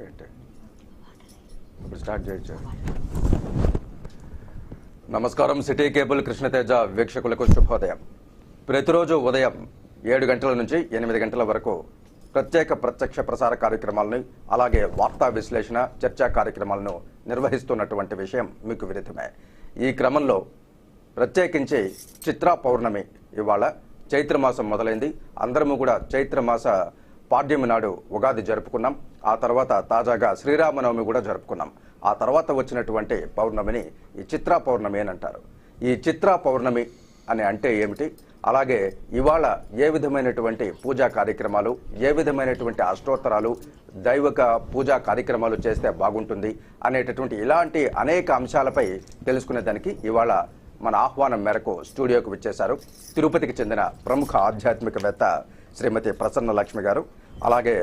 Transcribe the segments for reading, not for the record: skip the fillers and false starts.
ఏంటి ఇప్పుడు స్టార్ట్ చేయొచ్చు. నమస్కారం. సిటీ కేబుల్ కృష్ణతేజ వీక్షకులకు శుభోదయం. ప్రతిరోజు ఉదయం 7 గంటల నుంచి 8 గంటల వరకు ప్రత్యక్ష ప్రసార కార్యక్రమాలను, అలాగే వార్తా విశ్లేషణ, చర్చా కార్యక్రమాలను నిర్వహిస్తున్నటువంటి విషయం మీకు విదితమే. ఈ క్రమంలో ప్రత్యేకించి చిత్రా పౌర్ణమి ఇవాళ చైత్రమాసం మొదలైంది. అందరము కూడా చైత్రమాస పాడ్యమి నాడు ఉగాది జరుపుకున్నాం. ఆ తర్వాత తాజాగా శ్రీరామనవమి కూడా జరుపుకున్నాం. ఆ తర్వాత వచ్చినటువంటి పౌర్ణమిని ఈ చిత్రా పౌర్ణమి అని అంటారు. ఈ చిత్రా పౌర్ణమి అని అంటే ఏమిటి, అలాగే ఇవాళ ఏ విధమైనటువంటి పూజా కార్యక్రమాలు, ఏ విధమైనటువంటి అష్టోత్తరాలు, దైవిక పూజా కార్యక్రమాలు చేస్తే బాగుంటుంది అనేటటువంటి ఇలాంటి అనేక అంశాలపై తెలుసుకునేదానికి ఇవాళ మన ఆహ్వానం మేరకు స్టూడియోకు విచ్చేశారు తిరుపతికి చెందిన ప్రముఖ ఆధ్యాత్మికవేత్త శ్రీమతి ప్రసన్న లక్ష్మి గారు, అలాగే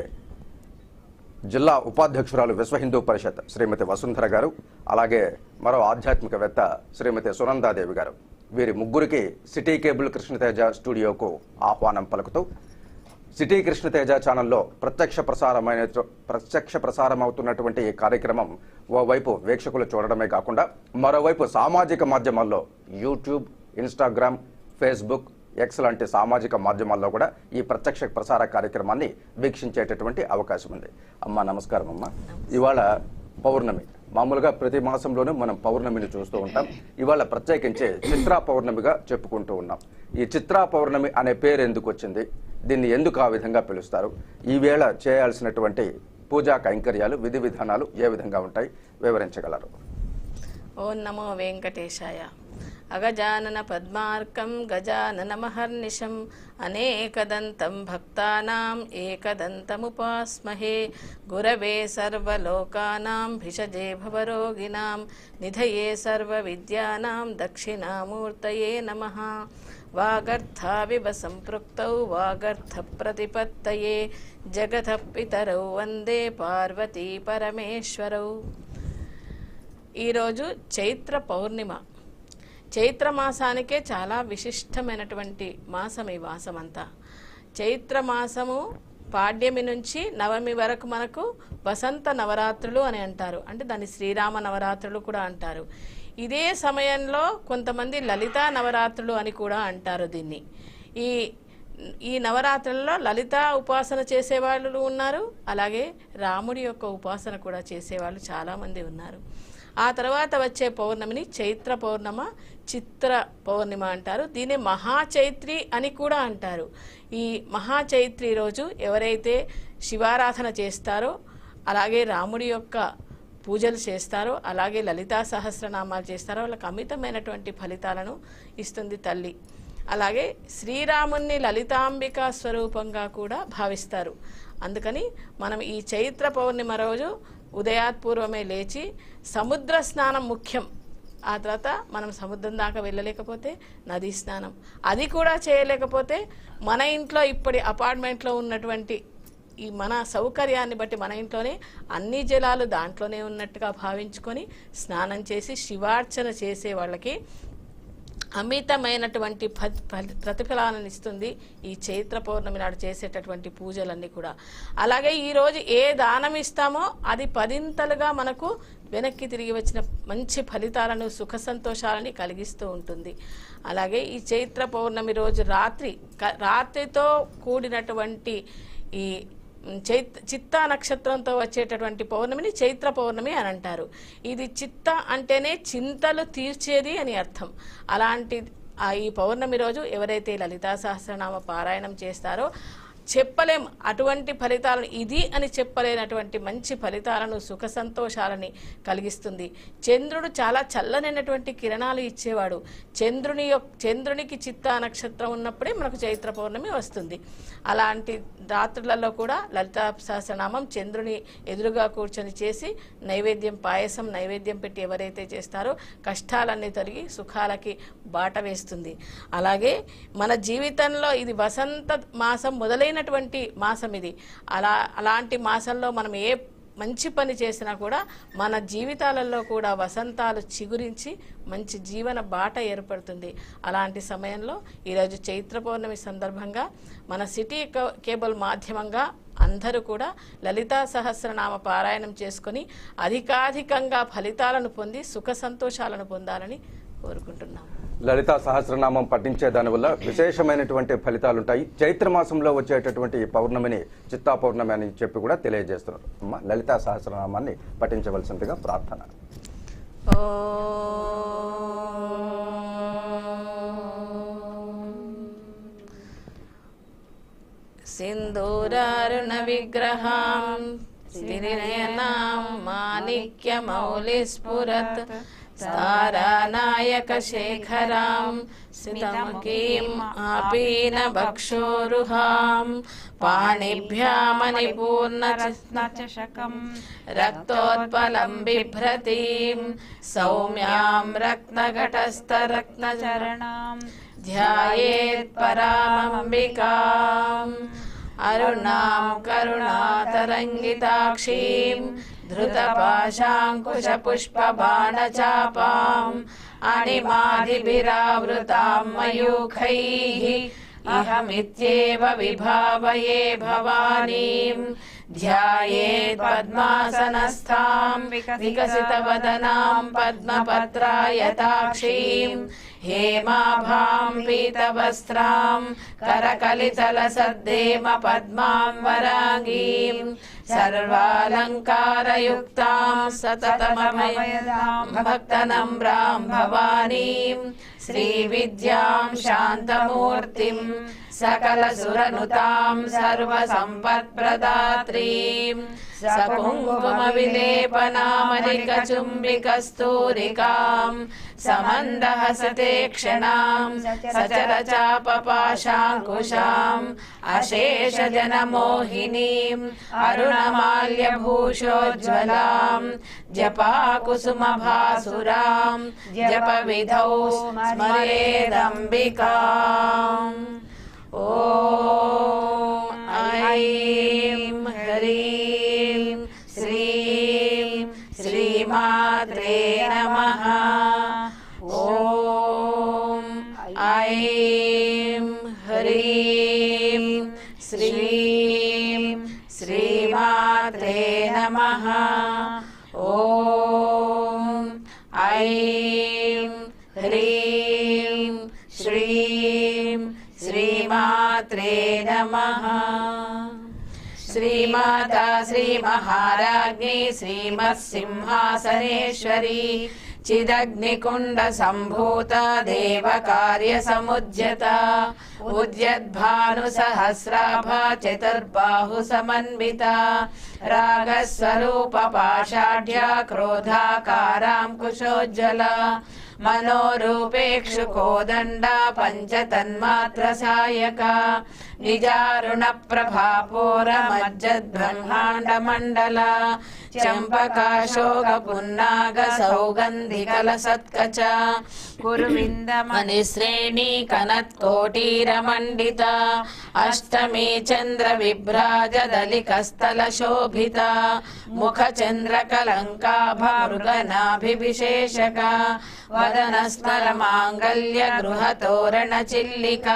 జిల్లా ఉపాధ్యక్షురాలు విశ్వ హిందూ పరిషత్ శ్రీమతి వసుంధర గారు, అలాగే మరో ఆధ్యాత్మికవేత్త శ్రీమతి సునందాదేవి గారు. వీరి ముగ్గురికి సిటీ కేబుల్ కృష్ణతేజ స్టూడియోకు ఆహ్వానం పలుకుతూ సిటీ కృష్ణతేజ ఛానల్లో ప్రత్యక్ష ప్రసారం అవుతున్నటువంటి ఈ కార్యక్రమం ఓవైపు వీక్షకులు చూడడమే కాకుండా మరోవైపు సామాజిక మాధ్యమాల్లో యూట్యూబ్, ఇన్స్టాగ్రామ్, ఫేస్బుక్, ఎక్స్ లాంటి సామాజిక మాధ్యమాల్లో కూడా ఈ ప్రత్యక్ష ప్రసార కార్యక్రమాన్ని వీక్షించేటటువంటి అవకాశం ఉంది. అమ్మ నమస్కారం. అమ్మ, ఇవాళ పౌర్ణమి. మామూలుగా ప్రతి మాసంలోనూ మనం పౌర్ణమిని చూస్తూ ఉంటాం. ఇవాళ ప్రత్యేకించి చిత్రా పౌర్ణమిగా చెప్పుకుంటూ ఉన్నాం. ఈ చిత్రా పౌర్ణమి అనే పేరు ఎందుకు వచ్చింది, దీన్ని ఎందుకు ఆ విధంగా పిలుస్తారు, ఈవేళ చేయాల్సినటువంటి పూజా కైంకర్యాలు, విధి విధానాలు ఏ విధంగా ఉంటాయి వివరించగలరు? ఓం నమో వెంకటేశాయ. అగజానన పద్మార్కం గజానన మహర్నిశం అనేకదంతం భక్తానాం ఏకదంతముపాస్మహే గురవే సర్వలోకానాం భిషజే భవరోగిణాం నిధయే సర్వవిద్యానాం దక్షిణామూర్తయే నమః. వాగర్థావివ సంపృక్తౌ వాగర్థ ప్రతిపత్తయే జగతః పితరౌ వందే పార్వతీ పరమేశ్వరౌ. ఈరోజు చైత్ర పౌర్ణిమ. చైత్రమాసానికే చాలా విశిష్టమైనటువంటి మాసం ఈ మాసమంతా. చైత్రమాసము పాడ్యమి నుంచి నవమి వరకు మనకు వసంత నవరాత్రులు అని అంటారు. అంటే దాన్ని శ్రీరామ నవరాత్రులు కూడా అంటారు. ఇదే సమయంలో కొంతమంది లలితా నవరాత్రులు అని కూడా అంటారు దీన్ని. ఈ నవరాత్రులలో లలితా ఉపాసన చేసేవాళ్ళు ఉన్నారు, అలాగే రాముడి యొక్క ఉపాసన కూడా చేసేవాళ్ళు చాలామంది ఉన్నారు. ఆ తర్వాత వచ్చే పౌర్ణమిని చైత్ర పౌర్ణమ, చిత్ర పౌర్ణిమ అంటారు. దీన్ని మహాచైత్రి అని కూడా అంటారు. ఈ మహాచైత్రి రోజు ఎవరైతే శివారాధన చేస్తారో, అలాగే రాముడి యొక్క పూజలు చేస్తారో, అలాగే లలితా సహస్రనామాలు చేస్తారో వాళ్ళకి అమితమైనటువంటి ఫలితాలను ఇస్తుంది తల్లి. అలాగే శ్రీరాముణ్ణి లలితాంబికా స్వరూపంగా కూడా భావిస్తారు. అందుకని మనం ఈ చైత్ర పౌర్ణిమ రోజు ఉదయాత్పూర్వమే లేచి సముద్ర స్నానం ముఖ్యం. ఆ తర్వాత మనం సముద్రం దాకా వెళ్ళలేకపోతే నదీ స్నానం, అది కూడా చేయలేకపోతే మన ఇంట్లో ఇప్పటి అపార్ట్మెంట్లో ఉన్నటువంటి ఈ మన సౌకర్యాన్ని బట్టి మన ఇంట్లోనే అన్ని జలాలు దాంట్లోనే ఉన్నట్టుగా భావించుకొని స్నానం చేసి శివార్చన చేసే వాళ్ళకి అమితమైనటువంటి ప్రతిఫలాలను ఇస్తుంది ఈ చైత్ర పౌర్ణమి నాడు చేసేటటువంటి పూజలన్నీ కూడా. అలాగే ఈరోజు ఏ దానం ఇస్తామో అది 10ంతలుగా మనకు వెనక్కి తిరిగి వచ్చిన మంచి ఫలితాలను, సుఖ సంతోషాలని కలిగిస్తూ ఉంటుంది. అలాగే ఈ చైత్ర పౌర్ణమి రోజు రాత్రితో కూడినటువంటి ఈ చిత్తా నక్షత్రంతో వచ్చేటటువంటి పౌర్ణమిని చైత్ర పౌర్ణమి అని అంటారు. ఇది చిత్త అంటేనే చింతలు తీర్చేది అని అర్థం. అలాంటి ఈ పౌర్ణమి రోజు ఎవరైతే లలితా సహస్రనామ పారాయణం చేస్తారో చెప్పలేం అటువంటి ఫలితాలను, ఇది అని చెప్పలేనటువంటి మంచి ఫలితాలను, సుఖ సంతోషాలని కలిగిస్తుంది. చంద్రుడు చాలా చల్లనైనటువంటి కిరణాలు ఇచ్చేవాడు. చంద్రునికి చిత్తా నక్షత్రం ఉన్నప్పుడే మనకు చైత్ర పౌర్ణమి వస్తుంది. అలాంటి రాత్రులలో కూడా లలితా సహస్రనామం చంద్రుని ఎదురుగా కూర్చొని చేసి నైవేద్యం, పాయసం నైవేద్యం పెట్టి ఎవరైతే చేస్తారో కష్టాలన్నీ తొలగి సుఖాలకి బాట వేస్తుంది. అలాగే మన జీవితంలో ఇది వసంత మాసం మొదలైనటువంటి మాసం ఇది. అలాంటి మాసంలో మనం ఏ మంచి పని చేసినా కూడా మన జీవితాలలో కూడా వసంతాలు చిగురించి మంచి జీవన బాట ఏర్పడుతుంది. అలాంటి సమయంలో ఈరోజు చైత్ర పౌర్ణమి సందర్భంగా మన సిటీ కేబుల్ మాధ్యమంగా అందరూ కూడా లలితా సహస్రనామ పారాయణం చేసుకొని అధికాధికంగా ఫలితాలను పొంది సుఖ సంతోషాలను పొందాలని కోరుకుంటున్నాం. లలితా సహస్రనామం పఠించే దానివల్ల విశేషమైనటువంటి ఫలితాలు ఉంటాయి. చైత్ర మాసంలో వచ్చేటటువంటి ఈ పౌర్ణమిని చిత్తా పౌర్ణమి అని చెప్పి కూడా తెలియజేస్తున్నారు. అమ్మ, లలితా సహస్రనామాన్ని పఠించవలసిందిగా ప్రార్థన. సింధూరారుణ విగ్రహాం శ్రీనయనాం మాణిక్యమౌలిస్ఫురత్ తారానాయక శేఖరాం స్మితముఖీం ఆపీన భక్షోరుహాం పాణిభ్యామణిపూర్ణచషకం రక్తోత్పలం బిభ్రతీం సౌమ్యాం రత్నఘటస్థరత్నచరణాం ధ్యాయేత్ పరామంబికాం అరుణాం కరుణాతరంగితాక్షీం ధృతపాశాంకుశపుష్పబాణచాపాం అణిమాదిభిరావృతాం మయూఖైః అహమిత్యేవ విభావయే భవానీం ధ్యాయేత్ పద్మాసనస్థాం వికసితవదనాం పద్మపత్రాయతాక్షీం హేమాభాం పీతవస్త్రాం కరకలితలసద్దేమ పద్మాం వరాంగీం సర్వాలంకారయుక్తాం సతతమభయదాం భక్తనమ్రాం భవానీం శ్రీవిద్యాం శాంతమూర్తిం సకలసురనుతాం సర్వసంపత్ప్రదాత్రీం సకుంకుమవిలేపనామలికచుంబికస్తూరికాం సమందహసతే క్షణాం సచరచాపపాశాంకుశాం అశేషజనమోహినీం అరుణమాల్యభూషోజ్వలాం జపాకుసుమభాసురాం జపవిధౌ స్మరేదంబికాం. ఓం ఐం హ్రీం శ్రీం శ్రీమాత్రే నమః. ఓం ఐం హ్రీం శ్రీం శ్రీమాత్రే నమః. ఓం ఐం హ్రీం శ్రీం శ్రీమాత్రే నమః. శ్రీమాతా శ్రీ మహారాజ్ఞి శ్రీమత్సింహాసనేశ్వరి చిదగ్నికుండ సంభూత దేవకార్య సముద్యత ఉద్యద్భాను సహస్రాభ చతుర్బాహు సమన్విత రాగస్వరూప పాషాఢ్య క్రోధాకారాం కుశోజ్వల మనోరూపేక్షు కోదండ పంచతన్మాత్ర సాయక నిజారుణ ప్రభాపూర మజ్జద్బ్రహ్మాండ మండల చంపకాశోక పున్నాగ సౌగంధికల సత్కచ కురువిందమణి శ్రేణి కనత్కోటీర మండిత అష్టమి చంద్ర విభ్రాజ దళికస్థల శోభిత ముఖ చంద్ర కలంకాభ మృగనాభివిశేషక వదనస్థల మాంగళ్య గృహ తోరణ చిల్లిక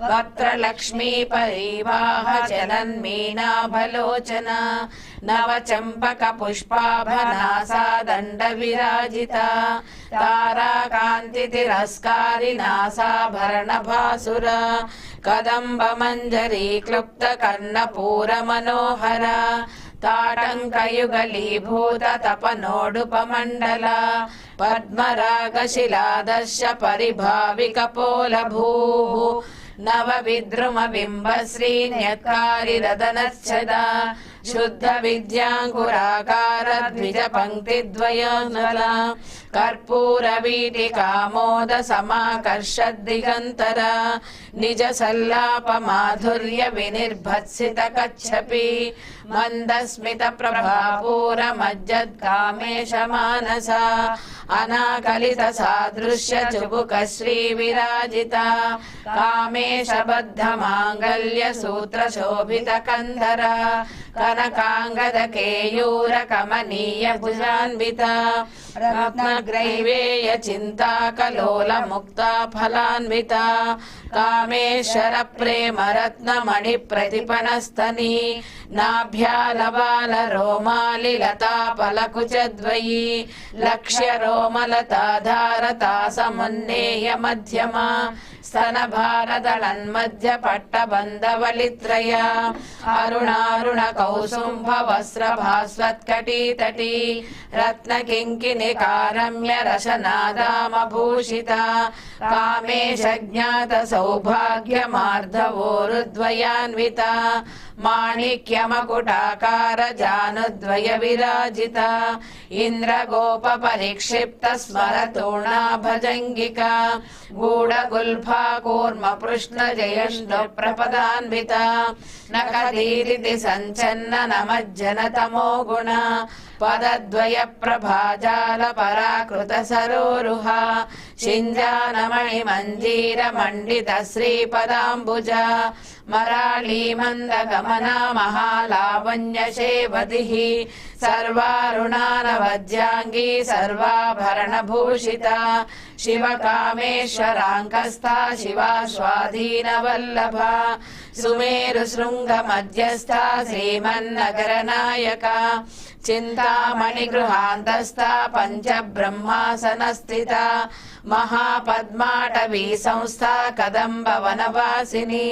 వక్త్రలక్ష్మీ పరివాహ జనన్మీనాభలోచన నవ చంపక పుష్పాభనాసా దండ విరాజిత తారాకాంతి తిరస్కారి నాసాభరణ భాసుర కదంబ మంజరీ క్లుప్త కర్ణపూర మనోహర తాటంకయుగలీభూత తపనోడుపమండల పద్మరాగ శిలాదర్శ పరిభావిక పోలభూః నవ విద్రుమ బింబ శ్రీన్యత్కారి రదనశ్చద శుద్ధ విద్యాంకురాకార ద్విజ పంక్తి ద్వయనల కర్పూర వీటికామోద సమాకర్ష దిగంతర నిజ సల్లాప మాధుర్య వినిర్భత్సిత కచ్చపి మందస్మిత ప్రభాపూర మజ్జద్ కామేశ మానస అనాకలిత సాదృశ్య చుబుక శ్రీ విరాజిత కామేశ బద్ధ మాంగళ్య సూత్ర శోభిత కంధర కనకాంగద కేయూర కమనీయ భుజాన్విత రత్నగ్రైవేయ చింతాకలోల ముక్తా ఫలాన్విత కామేశ్వర ప్రేమ రత్నమణి ప్రతిపనస్తని నాభ్యాలవాల రోమాలి లతాపలకుచద్వయీ లక్ష్య రోమలతాధారతా సమున్నేయ మధ్యమా స్తన భారదళన్మధ్య పట్టబంధవలిత్రయ అరుణారుణ కౌసుంభ వస్త్ర భాస్వత్కటీతటీ రత్నకింకిణికారమ్య రసనాదామభూషిత కామేశ జ్ఞాత సౌభాగ్యమార్ధవోరుద్వయాన్విత మాణిక్యమకుటాకార జానుద్వయ విరాజిత ఇంద్రగోప పరిక్షిప్త స్మరతూర్ణా భజంగిక గూఢగుల్ఫా కూర్మ పృష్ణ జయష్ణు ప్రపదాన్విత నకదీరితి సంచన్న నమజ్జన తమో గుణ పదద్వయ ప్రభాజాల పరాకృత సరోరుహ చింజానమణి మంజీర మండిత శ్రీపదాంబుజ మరాళీ మంద గమన మహాలావణ్య సేవదిః సర్వారుణానవద్యాంగీ సర్వాభరణ భూషిత శివకామేశ్వరాంకస్థా శివా స్వాధీన వల్లభ సుమేరు శృంగ మధ్యస్థ శ్రీమన్నగర నాయక చింతామణి గృహాంతస్థ పంచ బ్రహ్మాసన స్థిత మహాపద్మాటవీ సంస్థ కదంబ వనవాసిని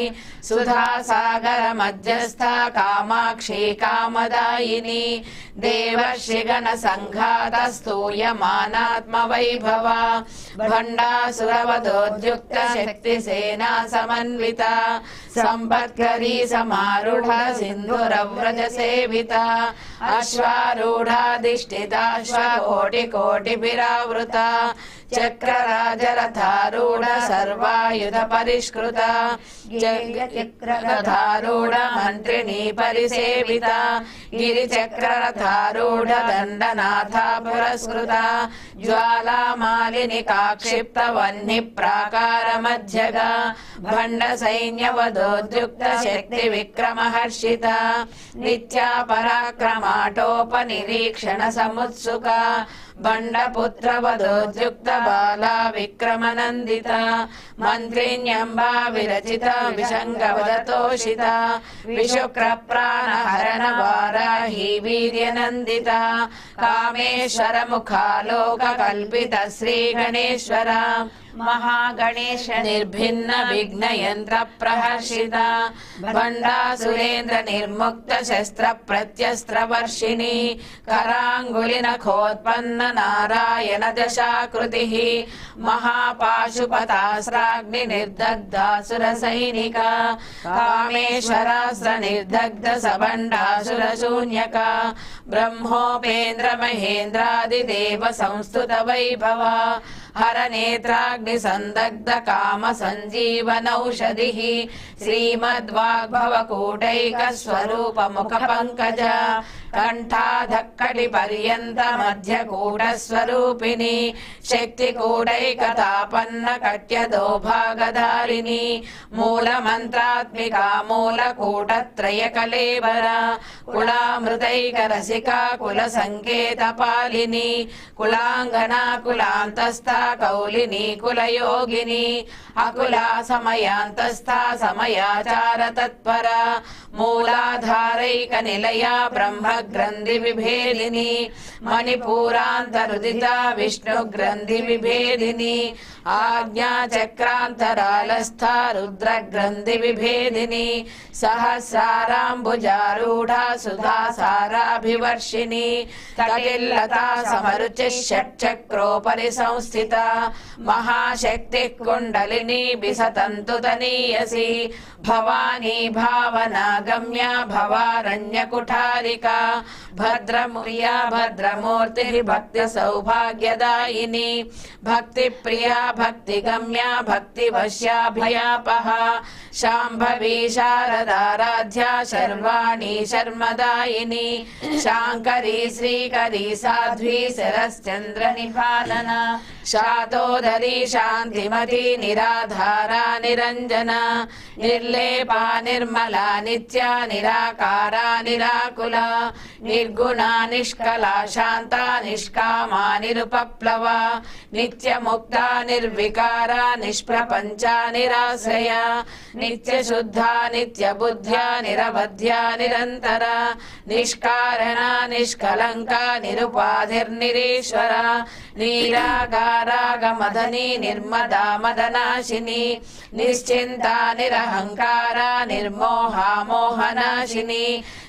సుధాసాగర మధ్యస్థ కామాక్షి కామదాయిని దేవర్షిగణ సంఘాత స్తూయమానాత్మ వైభవ భండాసురవదోద్యుక్త శక్తి సేనా సమన్విత సంపత్కరీ సమారూఢ సింధురవ్రజ సేవిత అశ్వారూఢాధిష్ఠితాశ్వ కోటి కోటి విరావృత చక్రరాజరథారూఢ సర్వాయుధ పరిష్కృత చక్రరథారూఢ మంత్రిణీ పరిసేవిత గిరిచక్రరథారూఢ దండనాథ పురస్కృత జ్వాలామాలిని కాక్షిప్త వహ్ని ప్రాకార మధ్యగ భండ సైన్యవదోద్యుక్త శక్తి విక్రమహర్షిత నిత్యా పరాక్రమాటోప నిరీక్షణ సముత్సుక బండపుత్రవదోద్యుక్త బాలా విక్రమనందిత మంత్రిణ్యంబా విరచిత విషంగవదతోషిత విశుక్ర ప్రాణహరణ వారాహి వీర్యనందిత కామేశ్వర ముఖాలోక కల్పిత శ్రీ గణేశ్వర మహాగణేశ నిర్భిన్న విఘ్న యంత్ర ప్రహర్షిత భండాసురేంద్ర నిర్ముక్త శస్త్ర ప్రత్యస్త్ర వర్షిణి కరాంగులి నఖోత్పన్న నారాయణ దశాకృతి మహాపాశుపతాస్రాగ్ని నిర్దగ్ధాసుర సైనిక కామేశ్వరాస్త్ర నిర్దగ్ధ సబండాసుర శూన్యక బ్రహ్మోపేంద్ర మహేంద్రాది దేవ సంస్తుత వైభవ హర నేత్రాగ్ని సందగ్ధ కామ సంజీవనౌషధి శ్రీమద్వాగ్భవ కూటైక స్వరూప ముఖ పంకజ కంఠాధక్కటి పర్యంత మధ్య కూట స్వరూపిణి శక్తి కూటైక తాపన్న కట్యదో భాగధారిణి మూల మంత్రాత్మిక మూల కూటత్రయ కలేవర కులామృతైక రసికా కుల సంకేత పాలిని కులాంగనా కులాంతస్థ కౌలిని కులయోగిని అకులా సమయాంతస్థ సమయాచార తత్పర మూలాధారైక నిలయ బ్రహ్మ గ్రంథి విభేదిని మణిపూరాంతరుదిత విష్ణు గ్రంథి విభేదిని ఆజ్ఞా చక్రాంతరాలస్థ రుద్ర గ్రంథి విభేదిని సహస్రారాంబుజారూఢ సుధాసారాభివర్షిణి తటిల్లతా సమరుచి షట్చక్రోపరి సంస్థిత మహాశక్తి కుండలిని బిసతంతు తనీయసి భవానీ భావనా గమ్య భవారణ్య కుఠారిక భద్రముర్యా భద్రమూర్తి భక్తి సౌభాగ్యదాయిని భక్తి ప్రియా భక్తి గమ్య భక్తి వశ్యాభయాపహ శాంభవి శారదారాధ్య శర్వాణి శర్మదాయిని శాంకరీ శ్రీకరీ సాధ్వీ శరశ్చంద్ర నిపాలన శాతోదరీ శాంతిమతి నిరాధారా నిరంజన నిర్లేపా నిర్మలా నిత్య నిరాకారా నిరాకుల నిర్గుణా నిష్కలా శాంత నిష్కామా నిరుపప్లవ నిత్యముక్త నిర్వికార నిష్ప్రపంచ నిరాశ్రయ నిత్యశుద్ధ నిత్యబుద్ధ్య నిరవధ్య నిరంతర నిష్కారణ నిష్కలంక నిరుపాధిర్నిరీశ్వర నీరాగారాగమదని నిర్మదా మదనాశిని నిశ్చింత నిరహంకార నిర్మోహా మోహనాశిని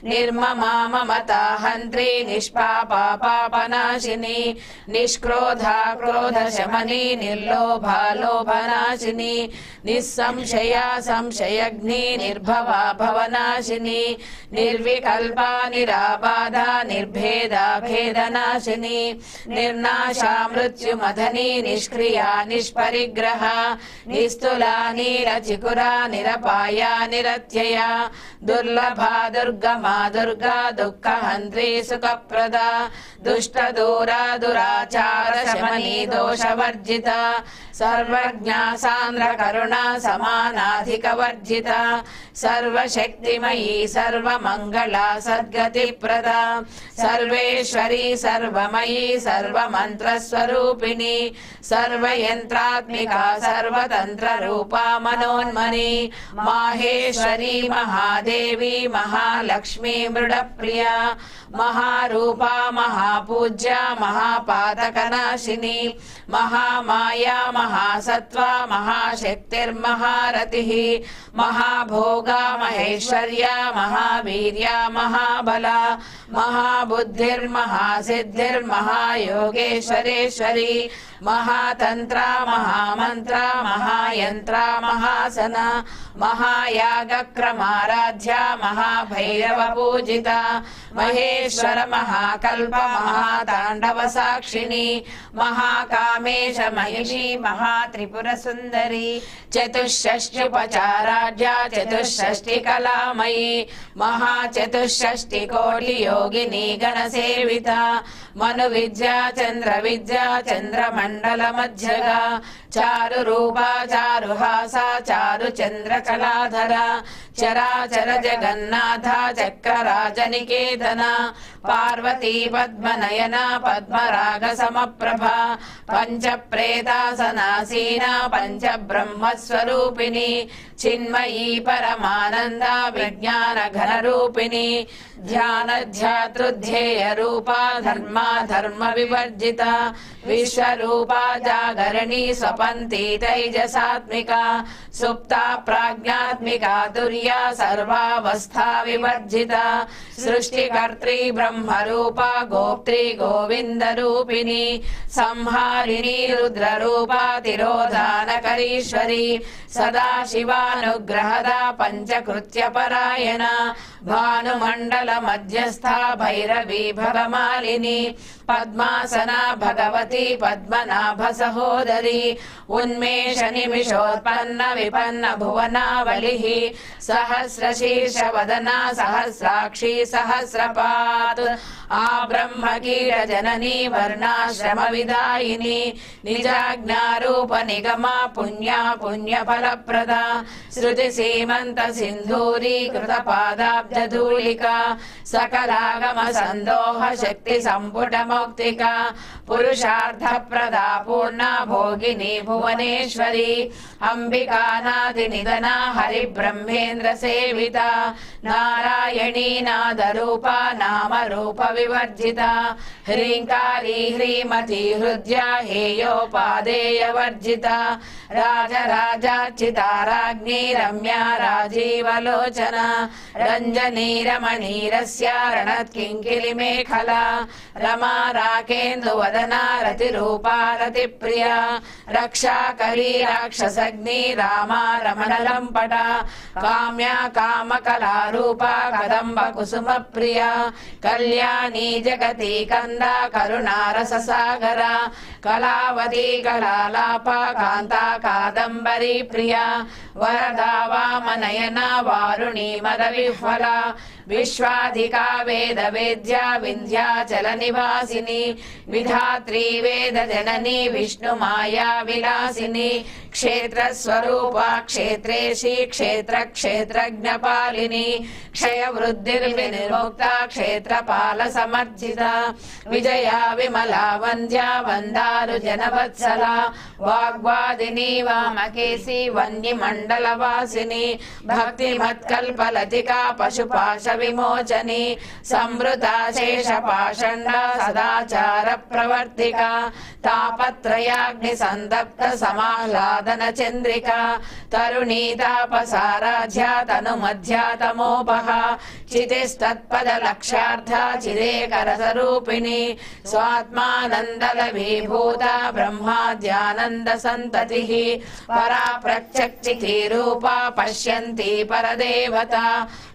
నిర్మమా మమతా హంత్రి నిష్పాపా పాపనాశిని నిష్క్రోధా క్రోధశమని నిర్లోభా లోభనాశిని నిస్సంశయ సంశయగ్ని నిర్భవా భవనాశిని నిర్వికల్పా నిరాబాధ నిర్భేదా భేదనాశిని నిర్నాశా మృత్యుమధని నిష్క్రియా నిష్పరిగ్రహ నిస్తులా నీరచికురా నిరపాయ నిరత్యయ దుర్లభా దుర్గమా దుర్గా దుఃఖహంత్రి సుఖప్రద దుష్ట దూరా దురాచార శమనీ దోషవర్జిత సర్వజ్ఞా సాంద్ర కరుణ సమానాధిక వర్జిత సర్వశక్తిమయీ సర్వమంగళ సద్గతి ప్రద సర్వేశ్వరీ సర్వమయీ సర్వమంత్రస్వరూపిణి సర్వయంత్రాత్మిక సర్వతంత్ర రూపా మనోన్మని మాహేశ్వరీ మహాదేవి మహాలక్ష్మీ మృడప్రియ మహారూపా మహాపూజ్య మహాపాతకనాశిని మహామాయా మహాసత్వ మహాశక్తిర్మహారతిః మహాభోగా మహేశ్వర్య మహావీర్య మహాబల మహాబుద్ధిర్మహాసిద్ధిర్మహాయోగేశ్వరేశ్వరి మహాతంత్ర మహామంత్ర మహాయంత్ర మహాసన మహాయాగక్రమారాధ్య మహాభైరవ పూజిత మహేశ్వర మహాకల్ప మహాతాండవ సాక్షిణి మహాకామేశ మహిషి మహాత్రిపుర సుందరి చతుషష్ట్యుపచారాఢ్య చతుషష్టి కళామయీ మహాచతుషష్టి కోటి యోగిని గణసేవిత మను విద్య చంద్ర విద్య చంద్రమండల మధ్యగా చారు రూపా చారుహాస చారు చంద్ర కళాధర చరాచర జగన్నాథ చక్రరాజనికేతన పార్వతీ పద్మనయన పద్మరాగ సమప్రభ పంచ ప్రేతాసనాసీన పంచ బ్రహ్మస్వరూపిణి చిన్మయీ పరమానంద విజ్ఞాన ఘన రూపిణి ధ్యాన ధ్యాతృధ్యేయ రూపా ధర్మా ధర్మ వివర్జిత విశ్వరూపా జాగరణి స్వపంతి తైజసాత్మిక సుప్త ప్రాజ్ఞాత్మిక తుర్య సర్వావస్థా వివర్జిత సృష్టికర్త్రి బ్రహ్మరూప గోప్త్రి గోవింద రూపిణి సంహారిణి రుద్రరూపా తిరోధానకరీశ్వరి సదాశివానుగ్రహద పంచకృత్య పరాయణ భానుమండల మధ్యస్థ భైరవీ భవమాలిని పద్మాసన భగవతి పద్మనాభ సహోదరి ఉన్మేష నిమిషోత్పన్న విపన్న భువనావళి సహస్రశీర్ష వదన సహస్రాక్షి సహస్రపాత్ ఆ బ్రహ్మకీట జననీ వర్ణాశ్రమ విదాయిని నిజాజ్ఞారూప నిగమ పుణ్య పుణ్య ఫలప్రద శృతి సీమంత సింధూరీ కృత పాదాబ్జధూళిక సకలాగమ సందోహ శక్తి సంపుట మౌక్తిక పురుషార్థ ప్రదా పూర్ణ భోగిని భువనేశ్వరి అంబికానాది నిధన హరి బ్రహ్మేంద్ర సేవిత నారాయణీ నాద రూప నామ రూప వివర్జిత హ్రీంకారీ హ్రీమతి హృద్య హేయోపాదేయ వర్జిత రాజరాజార్చితారాజ్ఞీ రమ్య రాజీవలోచన రంజనీ రమణీరస్య రణత్కింకిలి మేఖల రమా రాకేందు వదన రతిరూపా రతిప్రియ రక్షాకరీ రాక్షసగ్ని రామా రమణలంపట కామ్య కామకళారూప కదంబ కుసుమ ప్రియ కళ్యాణ కళ్యాణి జగతి కంద కరుణారససాగర కళావతి కళాలాప కాంతా కాదంబరి ప్రియ వరదా వామనయన వారుణి మద విహ్వల విశ్వాధికా వేద వేద్య వింధ్యాచల నివాసిని విధాత్రి వేద జనని విష్ణు మాయా విలాసిని క్షేత్ర స్వరూప క్షేత్రేషి క్షేత్ర క్షేత్రజ్ఞపాలిని క్షయ వృద్ధిర్వినిర్ముక్త క్షేత్రపాల సమర్జిత విజయా విమలా వంద్యా వందారు జనవత్సల వాగ్వాదిని వామకేసి వన్య మండల వాసిని భక్తి మత్కల్పలతికా పశుపాశ విమోచని సంవృత శేష పాషండ సదాచార ప్రవర్తిక తాపత్రయాగ్ని సందప్త సమాహ్లాదన చంద్రిక తరుణీ తాపసారాధ్య తను మధ్యాతమోపహ చితిస్తత్పద లక్ష్యార్థ చిరేకర స్వరూపిణి స్వాత్మానందల విభూత బ్రహ్మాద్యానంద సంతతి పరా ప్రత్యక్షి రూప పశ్యంతి పరదేవత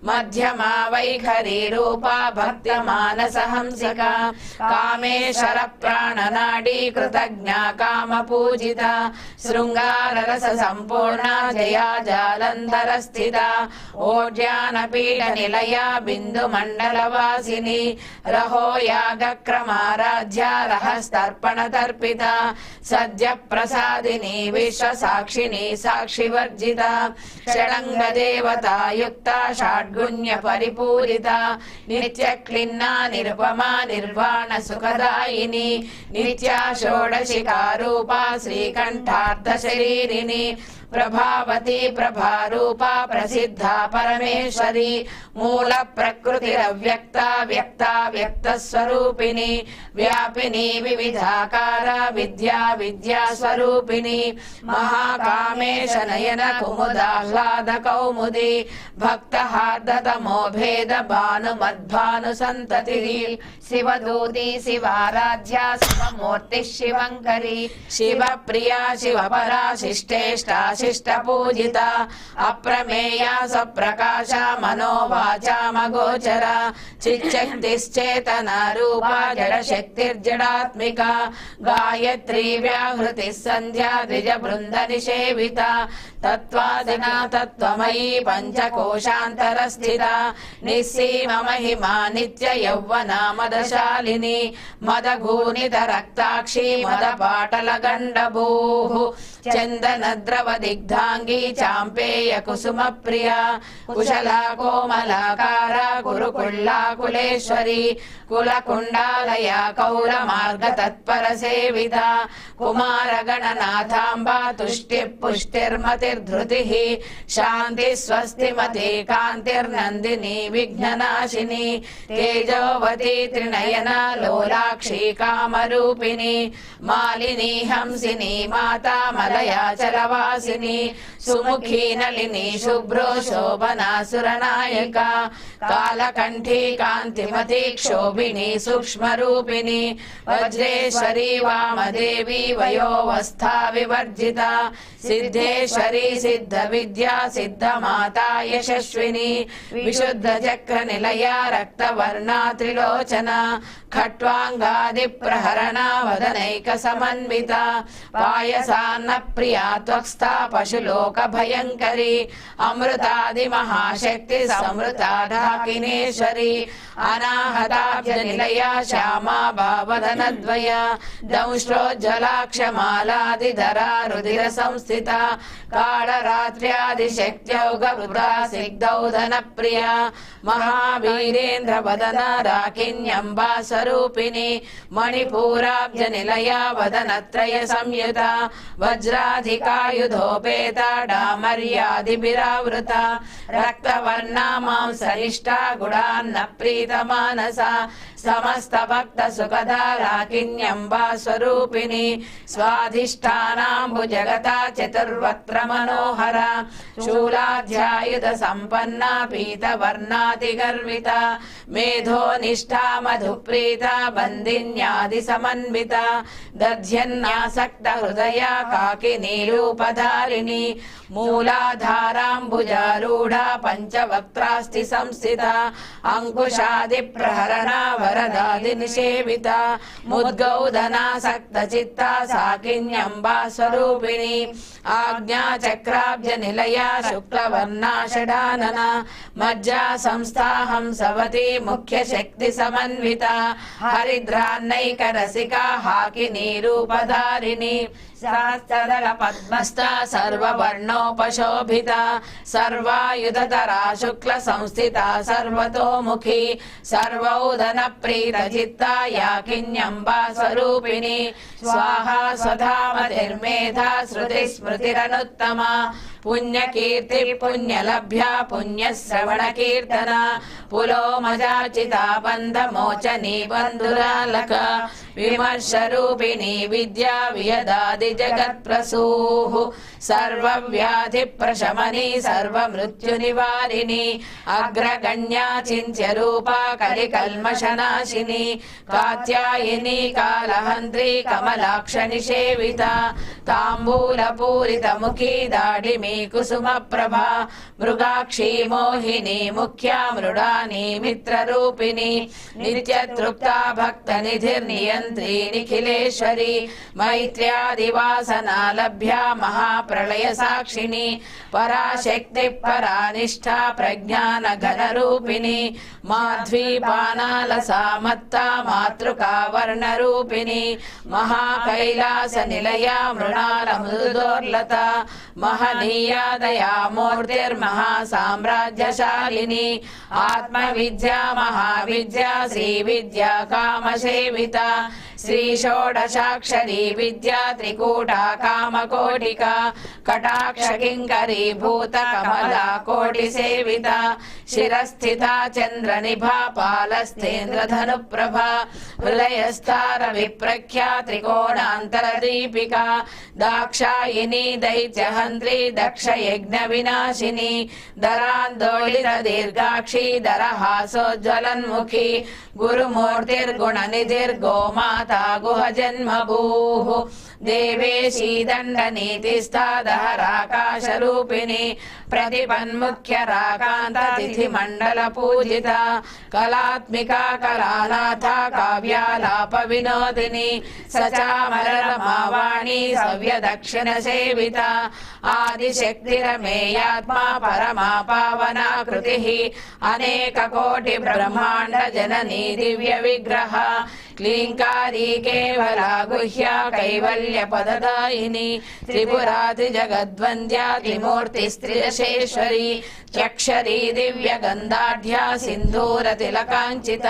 మధ్యమా వైఖరి రూప భక్తి మానస హంసిక కామేశ్వర ప్రాణనాడి కృతజ్ఞ కామ పూజిత శృంగార రస సంపూర్ణ జయా జాలంధర స్థిత ఓడ్యాన పీఠ నిలయ బిందు మండల వాసిని రహో యాగ క్రమారాధ్య రహస్తర్పణ తర్పిత సద్య ప్రసాదిని విశ్వ సాక్షిని సాక్షి వర్జిత షడంగ దేవతాయుక్త షాడ్గుణ్య పరిపూరిత నిత్య క్లిన్నా నిరుపమా నిర్వాణ సుఖదాయిని నిత్యా షోడశికా రూపా శ్రీకంఠార్థ శరీరిని ప్రభావతి ప్రభారూప ప్రసిద్ధ పరమేశ్వరి మూల ప్రకృతిరవ్యక్త వ్యక్త వ్యక్త స్వరూపిణి వ్యాపిని వివిధాకార విద్యా విద్యా స్వరూపిణి మహాకామేశ నయన కుముదాహ్లాద కౌముది భక్త హార్దతమో భేద భాను మద్భాను సంతతి శివదూతి శివారాధ్య శివమూర్తి శివంకరి శివ ప్రియా శివపరా శిష్టేష్ట శిష్ట పూజిత అప్రమేయ సప్రకాశ మనోవాచామగోచర చిచ్చక్తిశ్చేతన రూప జడ శక్తిర్జడాత్మిక గాయత్రీ వ్యాహృతి సంధ్యా ద్విజ బృంద నిషేవిత తత్వాదిన తత్వమయీ పంచకోశాంతర స్థిత నిస్సీమ మహిమా నిత్య యౌవన మదశాలిని మదగూనిత రక్తాక్షి మద పాటల గండభూః చందన ద్రవ దిగ్ధాంగి చాంపేయ కుసుమ ప్రియ కుశల కోమలాకార కురుకుళ్ళా కులేశ్వరి కుల కుండాలయ కౌల మార్గ తత్పర సేవిత కుమార గణనాథాంబ తుష్టి పుష్టిర్మతిర్ధృతి శాంతి స్వస్తిమతి కాంతిర్నందిని విఘ్ననాశిని తేజోవతి త్రినయన లోలాక్షి కామరూపిణి మాలిని హంసిని మాతా మలయాచలవాసిని సుముఖీ నళిని శుభ్రో శోభనా సురనాయక కాలకంఠీ కాంతిమతి క్షోభిని సూక్ష్మరూపిణి వజ్రేశ్వరి వామదేవి వయోవస్థా వివర్జిత సిద్ధేశ్వరి సిద్ధ విద్యా సిద్ధ మాతా యశస్విని విశుద్ధ చక్ర నిలయ రక్తవర్ణా త్రిలోచన ఖట్వాంగాది ప్రహరణ వదనైక సమన్విత పాయసాన్న ప్రియా త్వక్స్థా పశులోక భయంకరి అమృతాది మహాశక్తి సమృత ఢాకినేశ్వరి అనాహతాబ్జ నిలయ శ్యామా భావదనద్వయ దంశ్రోజ్వలాక్షమాలాదిధరా రుధిర సంస్థిత కాళరాత్ర్యాది శక్త్యౌగ సిగ్ధౌధన ప్రియ మహావీరేంద్ర వదన రాకిన్యంబా స్వరూపిణి మణిపూరాబ్జ నిలయ వదనత్రయ సంయుత వజ్రాధికాయుధోపేత డామర్యాదిభిరావృత రక్తవర్ణ మాంసరిష్ట గుడాన్న ప్రీత మానస సమస్త భక్త సుఖదా రాకిన్యంబా స్వరూపిణి స్వాధిష్టానాంబు జగత చతుర్వక్త్ర మనోహర శూలాధ్యాయుధ సంపన్న పీతవర్ణాతి గర్విత మేధో నిష్ఠా మధుప్రీత బందిన్యాది సమన్విత దధ్యన్నాసక్త హృదయ కాకినీ రూపధారిణి మూలాధారాంబుజారూఢ పంచవక్త్రాస్తి సంస్థిత అంకుశాది ప్రహరణ వరదాది నిషేవిత ముద్గౌదనాసక్త చిత్త సాకిన్యంబా స్వరూపిణి ఆజ్ఞా చక్రాబ్జ నిలయ శుక్లవర్ణా షడానన మజ్జా సంస్థాహం సవతి ముఖ్య శక్తి సమన్విత హరిద్రాన్నైక రసికా హాకిని రూపధారిణి సహస్రదళ పద్మస్థ సర్వవర్ణోపశోభిత సర్వాయుధతరా శుక్ల సంస్థిత సర్వతోముఖి సర్వౌదన ప్రీత చిత్తా యాకిన్యంబా స్వరూపిణి స్వాహా స్వధామతిర్మేధా శృతి స్మృతిరనుత్తమ పుణ్యకీర్తి పుణ్యలభ్య పుణ్యశ్రవణ కీర్తన పులోమజాచితా బంధమోచని బంధురాలక విమర్శ రూపిణి విద్యా వియదాది జగత్ప్రసూః సర్వవ్యాధి ప్రశమని సర్వమృత్యు నివారిణి అగ్రగణ్యా చింత్య రూపా కలికల్మషనాశిని కాత్యాయిని కాలహంత్రి కమలాక్ష నిషేవిత తాంబూల పూరిత ముఖీ దాడిమి కుసుమ ప్రభా మృగాక్షి మోహిని ముఖ్యా మృడాని మిత్రరూపిణి నిత్యతృప్తా భక్త నిధిర్నియంత్రి నిఖిలేశ్వరి మైత్ర్యాదివాసనా లభ్యా మహాప్రళయ సాక్షిణి పరాశక్తి పరానిష్ఠా ప్రజ్ఞాన ఘన రూపిణి మాధ్వీపానాల సామత్త మాతృకా వర్ణ రూపిణి మహాకైలాస నిలయ మృణాల మృదోర్లత మహనీయా దయా మూర్తిర్మహా సామ్రాజ్యశాలిని ఆత్మ విద్యా మహావిద్యా శ్రీ విద్యా కామసేవిత శ్రీ షోడశాక్షరీ విద్యా త్రికూటా కామకోటిక కటాక్ష కింకరీ భూత కమలా కోటి సేవిత శిరస్థిత చంద్ర నిభా పాలస్థేంద్రధను ప్రభా హృదయస్థార విప్రఖ్యా త్రికోణాంతర దీపిక దాక్షాయిని దైత్యహంత్రి దక్ష యజ్ఞ వినాశిని దరాందోళిత దీర్ఘాక్షి దరహాసోజ్వలన్ముఖి గురుమూర్తిర్గుణ నిధిర్గోమాతా గుహ జన్మభూః దేవేశీ దండ నీతిస్థాదహరాకాశ రూపిణి ప్రతిపన్ముఖ్య రాకాంత తిథి మండల పూజిత కళాత్మిక కళానాథ కావ్యాలాప వినోదిని సచామరమావాణి సవ్య దక్షిణ సేవిత ఆదిశక్తిరమేయాత్మా పరమా పావనా కృతి అనేక కోటి బ్రహ్మాండ జననీ దివ్య విగ్రహ క్లీంకారీ కేవల గుహ్య కైవల్య పదదాయిని త్రిపురాతి జగద్వంద్యా త్రిమూర్తి స్త్రియశేశ్వరి చక్షరీ దివ్య గంధాఢ్యా సింధూర తిలకాంచిత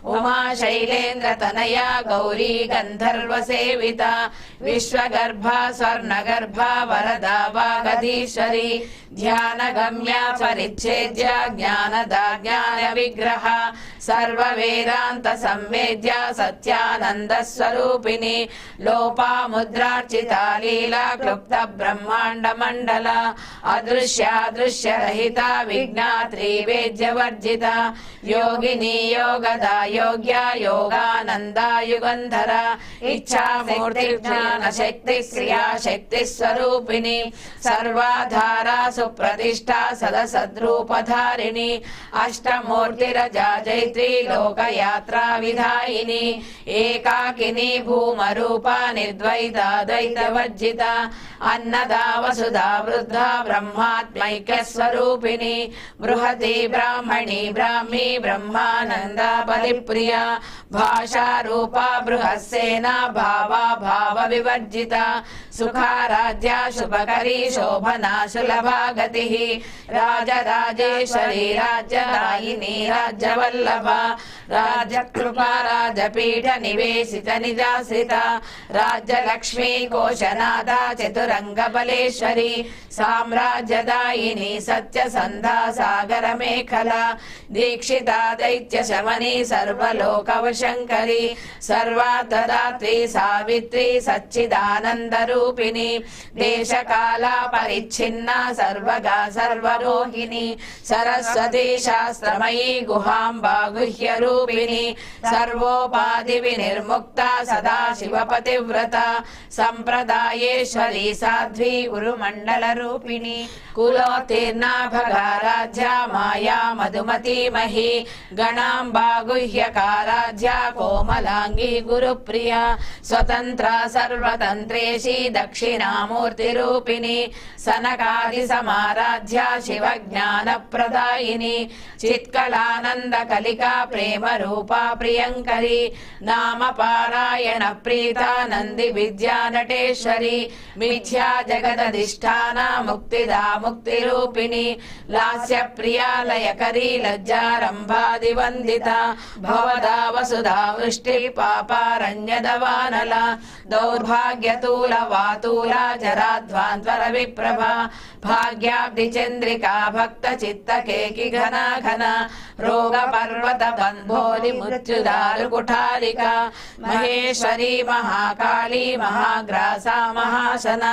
ఉమా శైలేంద్ర తనయ గౌరీ గంధర్వ సేవిత విశ్వగర్భ స్వర్ణగర్భ వరదా వాగధీశ్వరి ధ్యాన గమ్య పరిచ్ఛేద్య జ్ఞానదా జ్ఞాన విగ్రహ సర్వ వేదాంత సంవేద్య సత్యానంద స్వరూపిణి లోపాముద్రార్చిత లీలా క్లుప్త బ్రహ్మాండ మండల అదృశ్యాదృశ్య రహిత విజ్ఞాత్రి వేద్య వర్జిత యోగిని యోగదా యోగ్య యోగానంద యుగంధర ఇచ్ఛామూర్తి జ్ఞాన శక్తి క్రియా శక్తి స్వరూపిణి సర్వాధార సుప్రతిష్ఠ సదసద్రూపధారిణి అష్టమూర్తిరజా జైత్రి లోకయాత్రా విధాయిని ఏకాకిని భూమరూప నిర్ద్వైత ద్వైత వర్జిత అన్నదా వసుధా వృద్ధ బ్రహ్మాత్మైక్య స్వరూపిణి బృహతి బ్రాహ్మణి బ్రాహ్మీ బ్రహ్మానంద బలిప్రియ భాషా రూప బృహస్సేన భావా భావ వివర్జిత సుఖారాధ్య శుభకరీ శోభనా సులభాగతి రాజరాజేశ్వరి రాజ్యదాయిని రాజ్యవల్లభ రాజకృపా రాజపీఠ నివేశిత నిజాశ్రిత రాజ్యలక్ష్మీ కోశనాథ చతురంగ బలేశ్వరి సామ్రాజ్యదాయిని సత్యసంధా సాగర మేఖల దీక్షిత దైత్య శమని సర్వలోకవశంకరి సర్వార్థదాత్రి సావిత్రి సచ్చిదానంద రూపిణి దేశకాల పరిచ్ఛిన్న సర్వగా సర్వరోహిణి సరస్వతి శాస్త్రమయీ గుహాంబా గుహ్య రూపిణి సర్వోపాధి వినిర్ముక్త సదా శివ పతివ్రత సంప్రదాయేశ్వరీ సాధ్వి గురుమండల రూపిణి కులోత్తీర్ణా భగారాధ్య మాయా మధుమతీమహి గణాంబా గుహ్యకారాధ్య కోమలాంగి గురుప్రియ స్వతంత్ర సర్వతంత్రేషి దక్షిణామూర్తి రూపిణి సనకాది సమారాధ్య శివజ్ఞాన ప్రదాయిని చిత్కళానంద కలికా ప్రేమ రూపా ప్రియంకరి నామ పారాయణ ప్రీత నంది విద్యా నటేశ్వరి మిథ్యా జగదధిష్టాన ముక్తిదా ముక్తి రూపిణి లాస్య ప్రియాలయకరీ లజ్జారంభాది వందిత భవదా వసుధా వృష్టి పాపారణ్యదవానల దౌర్భాగ్యతూల వాతూల జరాధ్వాంతర విప్రభ భాగ్యాబ్ది చంద్రికా భక్త చిత్త కేకి ఘన ఘన రోగ పర్వత బంధోరి మృత్యుదారు కుఠారిక మహేశ్వరి మహాకాళీ మహాగ్రాస మహాసన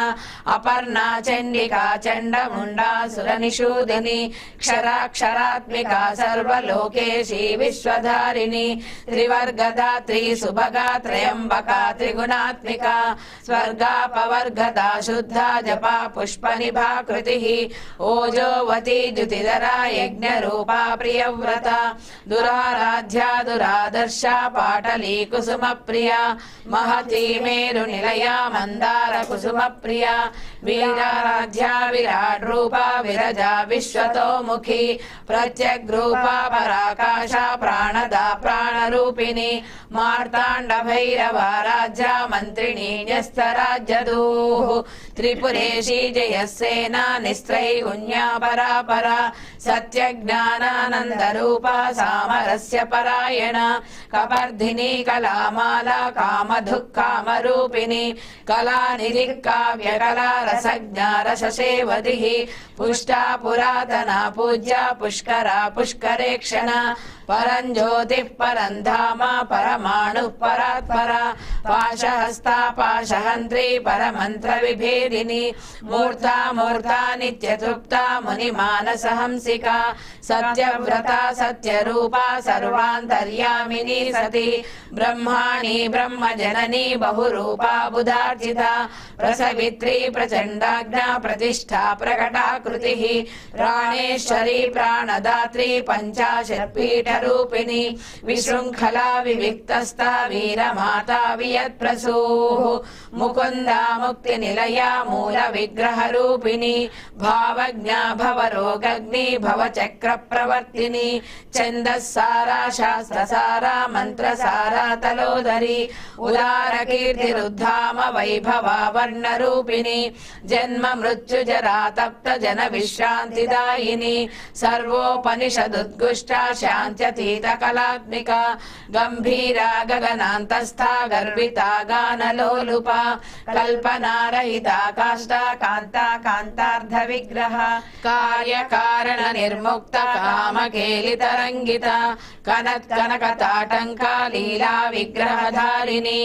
అపర్ణా చండికా చండముండాసుర నిషూదిని క్షరాక్షరాత్మిక సర్వలోకేశీ విశ్వధారిణి త్రివర్గదాత్రి సుభగా త్రయంబకా త్రిగుణాత్మిక స్వర్గాపవర్గదా శుద్ధ జపా పుష్ప నిభాకృతి ఓజోవతి ద్యుతిధరా యజ్ఞ రూపా ప్రియవ్రత దురారాధ్య దురాదర్శ పాటలీ కుసుమ ప్రియ మహతీ మేరు నిలయ మందార కుసుమ ప్రియ వీరారాధ్య విరాట్ రూప విరజా విశ్వతోముఖి ప్రత్యగ్రూపా పరాకాశ ప్రాణదా ప్రాణరూపిణి మార్తాండ భైరవారాధ్య మంత్రిణీ న్యస్తరాజ్యదూః త్రిపురేశీ జయసేన నిస్త్రైగుణ్యా పరాపర సత్యజ్ఞానానంద రూప సామరస్య పరాయణ కపర్ధిని కళామాల కామధుఃకామరూపిణి కళానిధి కావ్య కళా రసజ్ఞా రససేవది పుష్టా పురాతన పూజ్య పుష్కరా పుష్కరేక్షణ పరంజ్యోతి పరంధామ పరమాణు పరాత్పర పాశహస్తా పాశహంత్రి పరమంత్ర విభేదిని మూర్తా మూర్తా నిత్యతృప్త ముని మానస హంసిక సత్యవ్రత సత్యరూపా సర్వాంతర్యామిని సతి బ్రహ్మాణి బ్రహ్మజనని బహురూపా బుధార్జిత ప్రసవిత్రి ప్రచండాజ్ఞ ప్రతిష్ఠా ప్రకటాకృతి ప్రాణేశ్వరి ప్రాణదాత్రి పంచాశత్పీఠ రూపిణి విశృంఖలా వివిక్తస్థా వీరమాతా వియత్ప్రసూః ముకుందా ముక్తి నిలయ మూల విగ్రహ రూపిణి భావజ్ఞా భవరోగగ్ని భవచక్ర ప్రవర్తిని ఛందస్సారా శాస్త్రసారా మంత్రసారా తలోదరి ఉదార కీర్తిరుద్ధామ వైభవా వర్ణ రూపిణి జన్మ మృత్యు జరా తప్త జన విశ్రాంతిదాయిని సర్వోపనిషదుద్గుష్టా శాంత్యతీత కళాత్మిక గంభీరా గగనాంతస్థా గర్వితా గానలోలుప కల్పనారహితా కాష్టా కాంతా కాంతార్థ విగ్రహ కార్యకారణ నిర్ముక్త కామకేలితరంగిత కనక లీలా విగ్రహధారిణి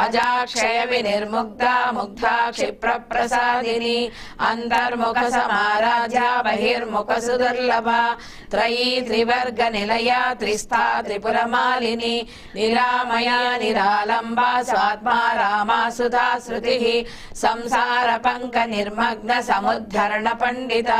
అజాక్షయ వినిర్ముక్త ముగ్ధా క్షిప్ర ప్రసాదిని అంతర్ముఖ సమారాధ్య బహిర్ముఖ సుదుర్లభ త్రయీ త్రివర్గ నిలయ త్రిస్థా త్రిపురమాలిని నిరామయ నిరాలంబా స్వాత్మా రామా సుధా శృతి సంసార పంక నిర్మగ్న సముద్ధరణ పండిత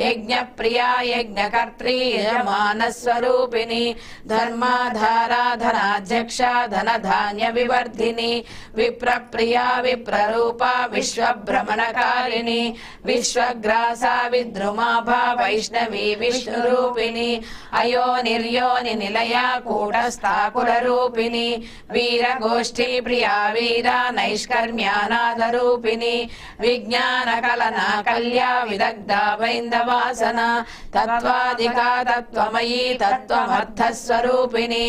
యజ్ఞ ప్రియా యజ్ఞకర్త్రీ యజమానస్వరూపిణి ధర్మాధారా ధనాధ్యక్ష ధనధాన్య వివర్ధిని విప్రప్రియా విప్రరూపా విశ్వభ్రమణకారిణి విశ్వగ్రాసా విద్రుమాభా వైష్ణవీ విష్ణురూపిణి అయో నిర్యోని నిలయ కూటస్థాకుల రూపిణి వీరగోష్ఠీ ప్రియా వీర నైష్కర్మ్యానాథ రూపిణి విజ్ఞాన కలనా కల్యా విదగ్ధ వైందవాసన తత్వాధికా తత్వమయీ తత్వమర్థస్వరూపిణి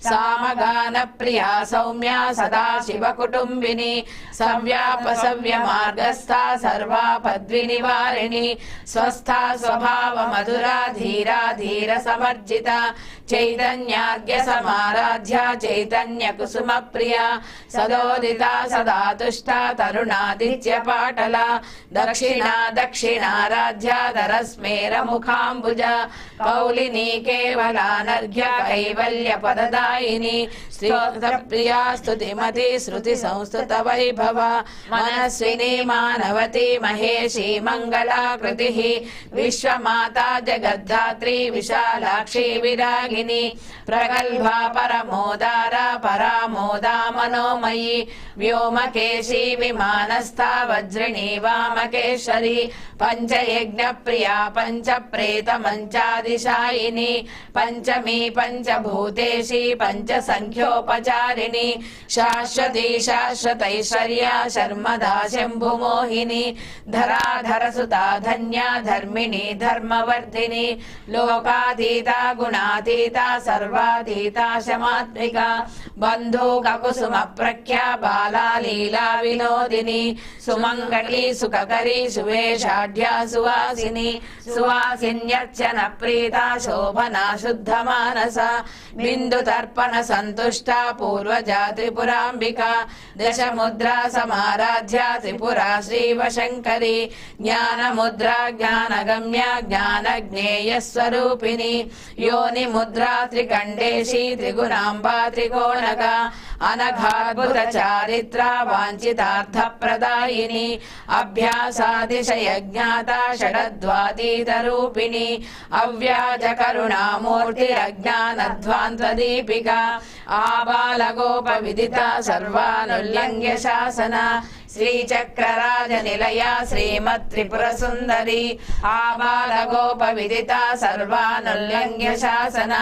సామగాన ప్రియా సౌమ్య సదా శివ కుటుంబిని సవ్యాపసవ్య మార్గస్థ సర్వాపద్వి నివారిణి స్వస్థా స్వభావ మధురా ధీరా ధీర సమర్జిత చైతన్యార్ఘ్య సమారాధ్య చైతన్య కుసుమ ప్రియ సదోదితా సదా తుష్టా తరుణాదిత్య పాటల దక్షిణా దక్షిణారాధ్యాధరస్మేర ముఖాంబుజ కౌలిని కేవలానర్ఘ్య కైవల్య పదదాయిని స్తోత్ర ప్రియా స్తుతిమతి శృతి సంస్తుత వైభవ మనస్విని మానవతి మహేషి మంగళాకృతి విశ్వమాతా జగద్ధాత్రి విశాలాక్షి విరాగిని ప్రగల్భా పరమోదారా పరామోదా మనోమయీ వ్యోమకేశీ విమానస్థా వజ్రిణీ వామకేశ్వరి పంచయజ్ఞ ప్రియా పంచ ప్రేత మంచాదిశాయిని పంచమీ పంచభూతేషి పంచ సంఖ్యోపచారిణి శాశ్వతి శాశ్వతైశ్వర్య శర్మదా శంభుమోహిని ధరాధర సుతా ధన్య ధర్మిణి ధర్మవర్ధిని లోకాతీత గుణాతీత సర్వాతీత శమాత్మిక బంధూక కుసుమ ప్రఖ్యా బాలా లీలా వినోదిని సుమంగళి సుఖకరి సువేషాఢ్యా సువాసిని సువాసిన్యర్చన ప్రీత శోభనా శుద్ధ మానస బిందు తర్పణ సంతుష్ట పూర్వజా త్రిపురాంబిక దశముద్రా సమారాధ్య త్రిపురా శ్రీవశంకరి జ్ఞానముద్రా జ్ఞానగమ్య జ్ఞానజ్ఞేయ స్వరూపిణి యోని ముద్రా త్రికండేశి త్రిగుణాంబా త్రికోణక అనఘాద్భుత చారిత్ర వాంఛితార్థ ప్రదాయిని అభ్యాసాదిశయ జ్ఞాత షడద్వాతీత రూపిణి అవ్యాజ కరుణామూర్తిరజ్ఞానధ్వాంత దీపిక ఆబాలగోప విదిత సర్వానుల్లంఘ్య శాసన శ్రీచక్రరాజ నిలయ శ్రీమత్ త్రిపుర సుందరి ఆబాలగోప విదిత సర్వానుల్లంఘ్య శాసన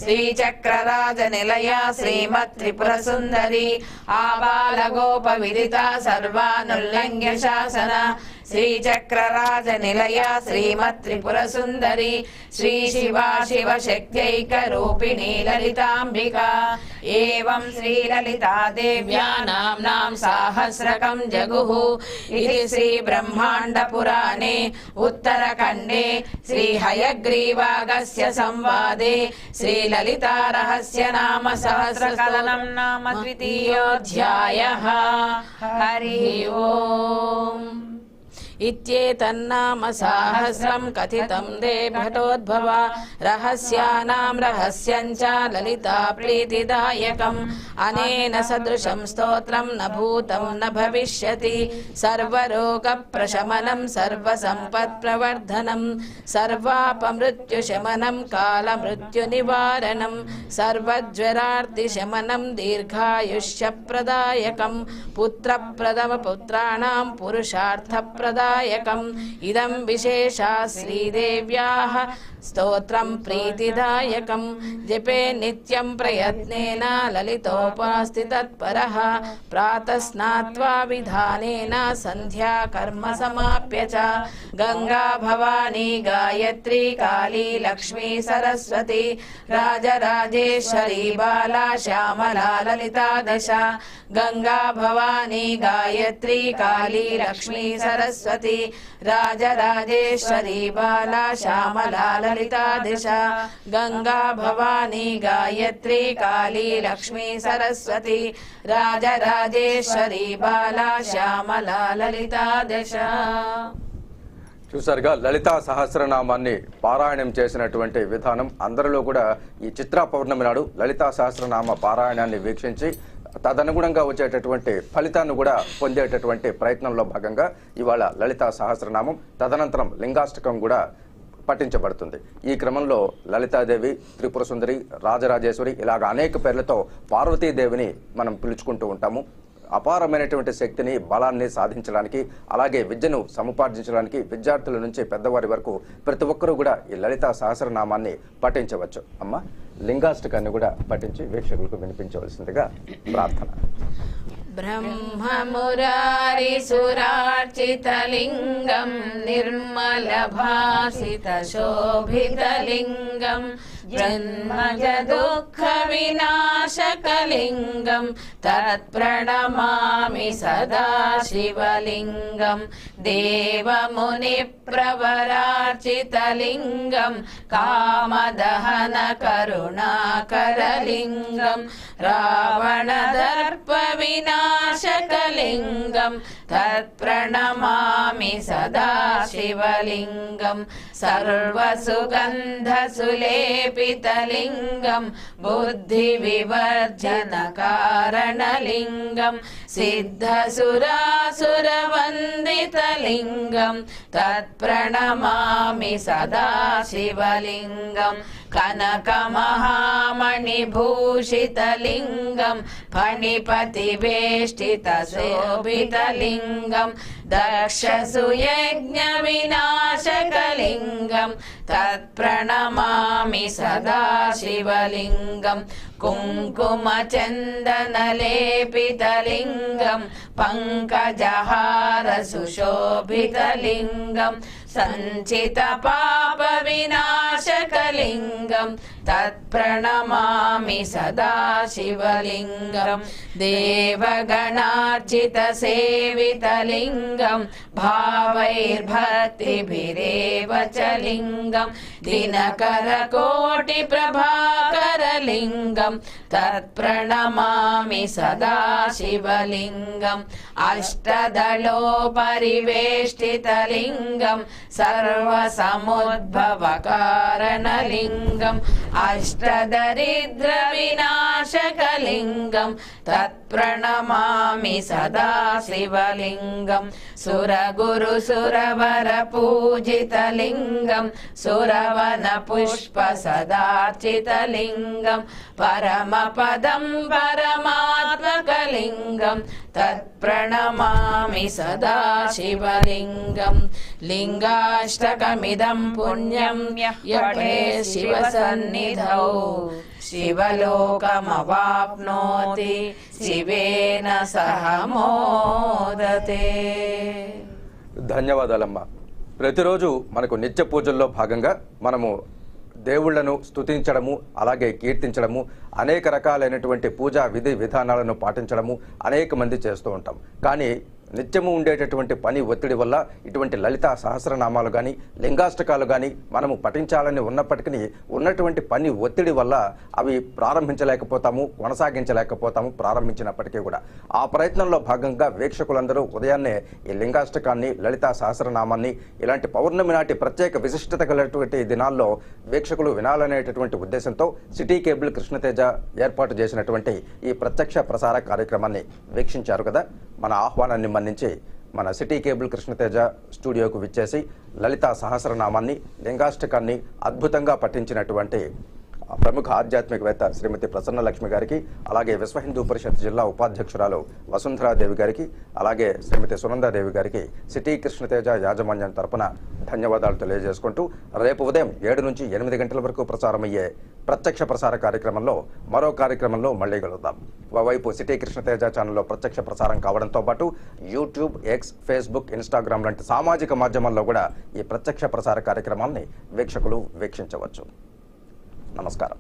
శ్రీచక్రరాజ నిలయ శ్రీమత్ త్రిపుర సుందరి ఆబాలగోప విదిత సర్వానుల్లంఘ్య శాసన శ్రీచక్రరాజ నిలయ శ్రీమత్ త్రిపుర సుందరి శ్రీ శివా శివ శక్త్యైక రూపిణి లలితాంబిక ఏవం శ్రీ లలితా దేవ్యా నామ్నాం సాహస్రకం జగుః ఇది శ్రీ బ్రహ్మాండ పురాణే ఉత్తరఖండే శ్రీ హయగ్రీవాగస్య సంవాదే శ్రీ లలితా రహస్య నామ సహస్రకలనం నామ ద్వితీయోధ్యాయః హరి ఓం ఇత్యేతన్నామ సాహస్రం కథితం దే భటోద్భవ రహస్యానాం రహస్యం చ లలితా ప్రీతిదాయకం అనేన సదృశం స్తోత్రం న భూతం న భవిష్యతి సర్వరోగ ప్రశమనం సర్వసంపత్ ప్రవర్ధనం సర్వాపమృత్యుశమనం కాలమృత్యు నివారణం సర్వజ్వరార్తి శమనం దీర్ఘాయుష్య ప్రదాయకం పుత్రప్రదమ పుత్రాణాం పురుషార్థ ప్రదాయకం ఇదం విశేషా శ్రీదేవ్యాః స్తోత్రం ప్రీతిదాయకం జపే నిత్యం ప్రయత్నేన లలితోపాస్తి తత్పరః ప్రాతః స్నాత్వా విధానేన సంధ్యా కర్మ సమాప్య చ గంగా భవానీ గాయత్రీ కాళీ లక్ష్మీ సరస్వతి రాజరాజేశ్వరీ బాలా శ్యామలా లలితా దశ గంగా భవానీ గాయత్రీ కాళీ లక్ష్మీ సరస్వతి రాజరాజేశ్వరీ బాలా శ్యామలా లలితా దిశ గంగా భవానీ గాయత్రీ కాళీ లక్ష్మీ సరస్వతి రాజరాజేశ్వరీ బాలా శ్యామలా లలితా దిశ. చూసారుగా లలితా సహస్రనామాన్ని పారాయణం చేసినటువంటి విధానం. అందరిలో కూడా ఈ చిత్రా పౌర్ణమి నాడు లలితా సహస్రనామ పారాయణాన్ని వీక్షించి తదనుగుణంగా వచ్చేటటువంటి ఫలితాన్ని కూడా పొందేటటువంటి ప్రయత్నంలో భాగంగా ఇవాళ లలితా సహస్రనామం తదనంతరం లింగాష్టకం కూడా పఠించబడుతుంది. ఈ క్రమంలో లలితాదేవి, త్రిపుర సుందరి, రాజరాజేశ్వరి ఇలాగ అనేక పేర్లతో పార్వతీదేవిని మనం పిలుచుకుంటూ ఉంటాము. అపారమైనటువంటి శక్తిని, బలాన్ని సాధించడానికి, అలాగే విద్యను సముపార్జించడానికి విద్యార్థుల నుంచి పెద్దవారి వరకు ప్రతి ఒక్కరూ కూడా ఈ లలితా సహస్రనామాన్ని పఠించవచ్చు. అమ్మ, లింగాష్టకాన్ని కూడా పఠించి వీక్షకులకు వినిపించవలసిందిగా ప్రార్థన. బ్రహ్మమురారి సురార్చితలింగం నిర్మల భాసిత శోభితలింగం జన్మజ దుఃఖ వినాశకలింగం తత్ప్రణమామి సదా శివలింగం దేవముని ప్రవరార్చితలింగం కామదహన కరుణాకరలింగం రావణదర్ప వినాశకలింగం తత్ప్రణమామి సదా శివలింగం సర్వసుగంధసులేపితలింగం బుద్ధి వివర్జన కారణలింగం సిద్ధసురాసురవందితలింగం తత్ప్రణమామి సదా శివలింగం కనకమహామణిభూషితలింగం ఫణిపతివేష్టితశోభితలింగం దక్షసుయజ్ఞవినాశకలింగం తత్ప్రణమామి సదా శివలింగం కుంకుమచందనలేపితలింగం పంకజహార సుశోభితలింగం సంచిత పాప వినాశకలింగం తత్ప్రణమామి సదా శివలింగం దేవగణార్చిత సేవితలింగం భావైర్భక్తిభిరేవ చ లింగం దినకర కోటి ప్రభాకరలింగం తత్ప్రణమామి సదా శివలింగం అష్టదళోపరివేష్టితలింగం సర్వసముద్భవకారణలింగం అష్టదరిద్ర వినాశకలింగం తత్ప్రణమామి సదా శివలింగం సురగురు సురవర పూజితలింగం సురవన పుష్ప సదార్చితలింగం పరమపదం పరమాత్మకలింగం తత్ప్రణమామి సదా శివలింగం లింగాష్టకమిదం పుణ్యం యపఠే శివసన్నిధౌ శివలోకమవాప్నోతి శివేన సహ మోదతే. ధన్యవాదాలమ్మా. ప్రతిరోజు మనకు నిత్య పూజల్లో భాగంగా మనము దేవుళ్లను స్తుతించడము, అలాగే కీర్తించడము, అనేక రకాలైనటువంటి పూజా విధి విధానాలను పాటించడము అనేక మంది చేస్తూ ఉంటాం. కానీ నిత్యము ఉండేటటువంటి పని ఒత్తిడి వల్ల ఇటువంటి లలితా సహస్రనామాలు కానీ లింగాష్టకాలు కానీ మనము పఠించాలని ఉన్నప్పటికీ ఉన్నటువంటి పని ఒత్తిడి వల్ల అవి ప్రారంభించలేకపోతాము, కొనసాగించలేకపోతాము. ప్రారంభించినప్పటికీ కూడా ఆ ప్రయత్నంలో భాగంగా వీక్షకులందరూ ఉదయాన్నే ఈ లింగాష్టకాన్ని, లలితా సహస్రనామాన్ని ఇలాంటి పౌర్ణమి నాటి ప్రత్యేక విశిష్టత కలిగినటువంటి దినాల్లో వీక్షకులు వినాలనేటటువంటి ఉద్దేశంతో సిటీ కేబుల్ కృష్ణతేజ ఏర్పాటు చేసినటువంటి ఈ ప్రత్యక్ష ప్రసార కార్యక్రమాన్ని వీక్షించారు కదా. మన ఆహ్వానాన్ని మన్నించి మన సిటీ కేబుల్ కృష్ణతేజ స్టూడియోకు విచ్చేసి లలితా సహస్రనామాన్ని, లింగాష్టకాన్ని అద్భుతంగా పఠించినటువంటి ప్రముఖ ఆధ్యాత్మికవేత్త శ్రీమతి ప్రసన్నలక్ష్మి గారికి, అలాగే విశ్వ హిందూ పరిషత్ జిల్లా ఉపాధ్యక్షురాలు వసుంధరాదేవి గారికి, అలాగే శ్రీమతి సునందాదేవి గారికి సిటీ కృష్ణతేజ యాజమాన్యం తరపున ధన్యవాదాలు తెలియజేసుకుంటూ రేపు ఉదయం 7 నుంచి 8 గంటల వరకు ప్రసారమయ్యే ప్రత్యక్ష ప్రసార కార్యక్రమంలో మరో కార్యక్రమంలో మళ్ళీ కలుద్దాం. ఓవైపు సిటీ కృష్ణతేజ ఛానల్లో ప్రత్యక్ష ప్రసారం కావడంతో పాటు యూట్యూబ్, ఎక్స్, ఫేస్బుక్, ఇన్స్టాగ్రామ్ లాంటి సామాజిక మాధ్యమాల్లో కూడా ఈ ప్రత్యక్ష ప్రసార కార్యక్రమాన్ని వీక్షకులు వీక్షించవచ్చు. నమస్కారం.